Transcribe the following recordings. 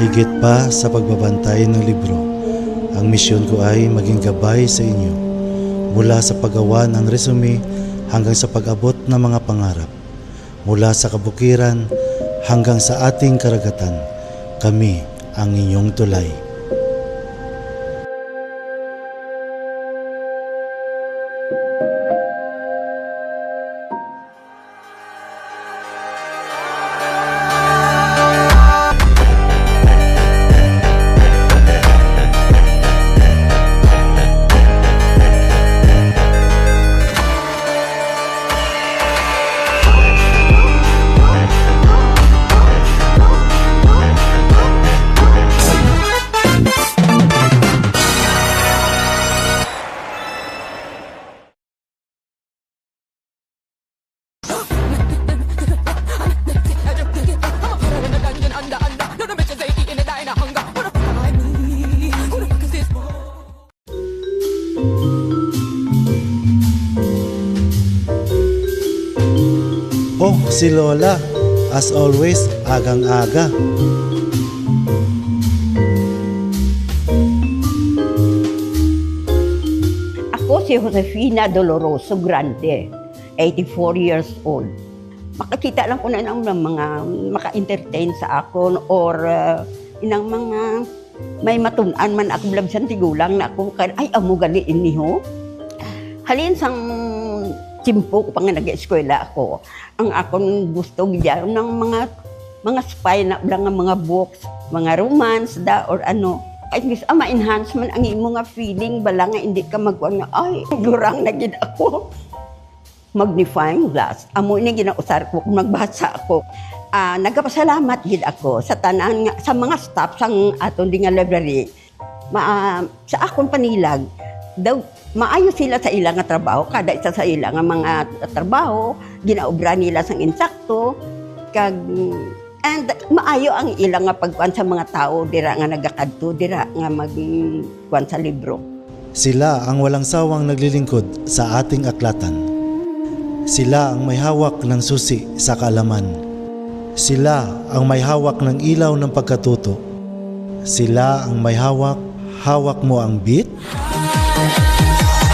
Higit pa sa pagbabantay ng libro, ang misyon ko ay maging gabay sa inyo mula sa paggawa ng resume hanggang sa pag-abot ng mga pangarap. Mula sa kabukiran hanggang sa ating karagatan, kami ang inyong tulay. Oh, si Lola, as always, agang-aga. Ako si Josefina Doloroso Grande, 84 years old. Makakita lang ko na ng mga maka-entertain sa akon or inang mga may matunan man ako blabsan tigulang na ako ay amo gali ini ho. Halin sang timpo ko pa nga nag-eskwela ako. Ang akong gusto diyan ng mga spy na lang nga mga books, mga romance da or ano. Ay gusto ma-enhance man ang imo nga feeling bala nga hindi ka magkuan nga ay durang na gid ako. Magnifying glass. Amo ini ginausar ko kung nagbasa ako. Nagpasalamat gid ako sa tanan nga sa mga staff sang aton di nga library. Sa akong panilag daw maayo sila sa ilang nga trabaho, kada isa sa ilang nga mga trabaho, ginaobra nila sang insakto, and maayo ang ilang nga pagkuan sa mga tao, dira nga nagakadto, dira nga magkuan sa libro. Sila ang walang sawang naglilingkod sa ating aklatan. Sila ang may hawak ng susi sa kaalaman. Sila ang may hawak ng ilaw ng pagkatuto. Sila ang may hawak mo ang beat.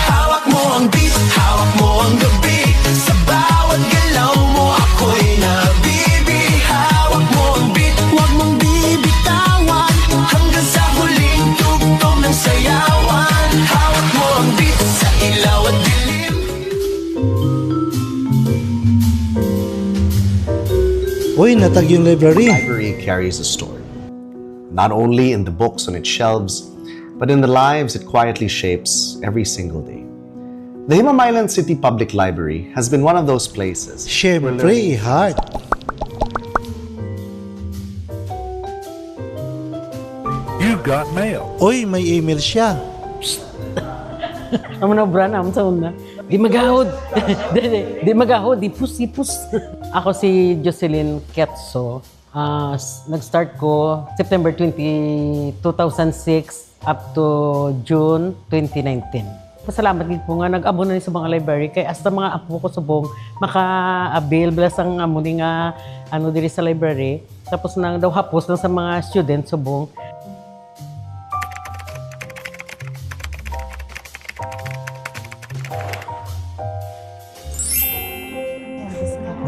Hawak mo ang beat, hawak mo ang gabi. Sa bawat galaw mo ako'y nabibi. Hawak mo ang beat, huwag mong bibitawan hanggang sa huling tugtog ng sayawan. Hawak mo ang beat sa ilaw at dilim. Uy, natag yung library. The library carries a story, not only in the books on its shelves, but in the lives it quietly shapes every single day. The Himamaylan City Public Library has been one of those places. Siyempre, heart. You got mail. Uy, may email siya. Amo na bran, amo sa una. Di magahod. di magahod, di pus. Ako si Jocelyn Ketso. Nag-start ko September 2006 up to June 2019. Pasalamat din po nga nag-abo na ni sa mga library kay hasta mga apo ko subong maka-avail bilas ang amo ni nga ano diri sa library. Tapos nang daw hapos lang sa mga student subong.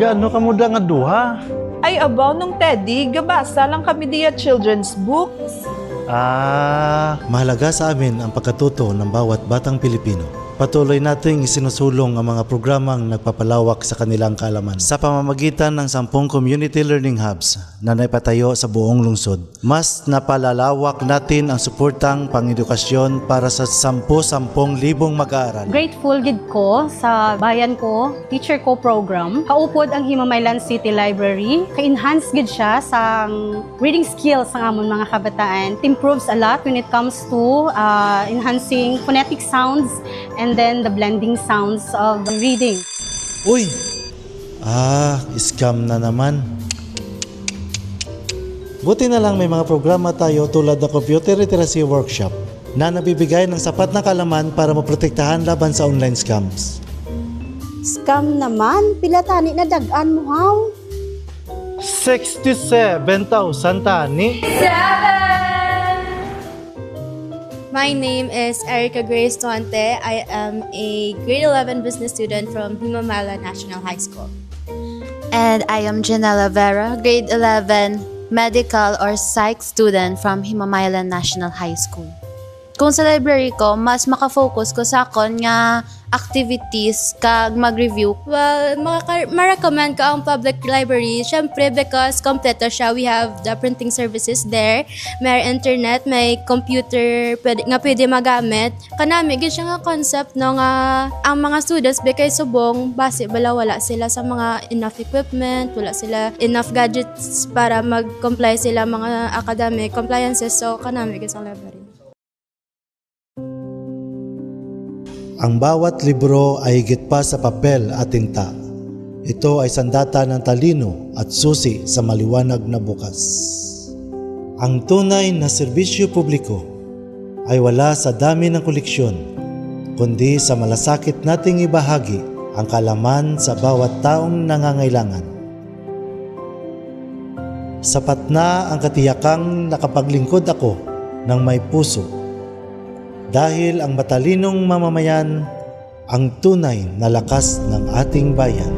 Gaano ka muda nga duha? Ay, abaw nung Teddy, gabasa lang kami diya children's books. Mahalaga sa amin ang pagkatuto ng bawat batang Pilipino. Patuloy nating isinusulong ang mga programang nagpapalawak sa kanilang kaalaman sa pamamagitan ng 10 community learning hubs na naipatayo sa buong lungsod. Mas napalalawak natin ang suportang pang-edukasyon para sa 10,000 mag-aaral. Grateful gid ko sa bayan ko, teacher ko program. Kaupod ang Himamaylan City Library. Ka-enhance gid siya sa reading skills ng amon mga kabataan. It improves a lot when it comes to enhancing phonetic sounds and then the blending sounds of the reading. Uy! Scam na naman. Buti na lang may mga programa tayo tulad ng Computer Literacy Workshop na nabibigay ng sapat na kaalaman para maprotektahan laban sa online scams. Scam naman, pilatani na dagan mo haw. 67,000 tani. My name is Erica Grace Tuante. I am a grade 11 business student from Himamala National High School. And I am Janella Vera, grade 11 medical or psych student from Himamaylan National High School. Kung sa library ko, mas makafocus ko sa akon nga activities kag mag-review. Well, ma-recommend ko ang public library, syempre because kompleto siya. We have the printing services there, may internet, may computer pwede magamit. Kanami, gid siya nga concept no nga ang mga students bekay subong base bala wala sila sa mga enough equipment, wala sila enough gadgets para mag-comply sila mga academic compliances. So kanami gid sa library. Ang bawat libro ay higit pa sa papel at tinta. Ito ay sandata ng talino at susi sa maliwanag na bukas. Ang tunay na serbisyo publiko ay wala sa dami ng koleksyon, kundi sa malasakit nating ibahagi ang kalaman sa bawat taong nangangailangan. Sapat na ang katiyakang nakapaglingkod ako ng may puso. Dahil ang matalinong mamamayan ang tunay na lakas ng ating bayan.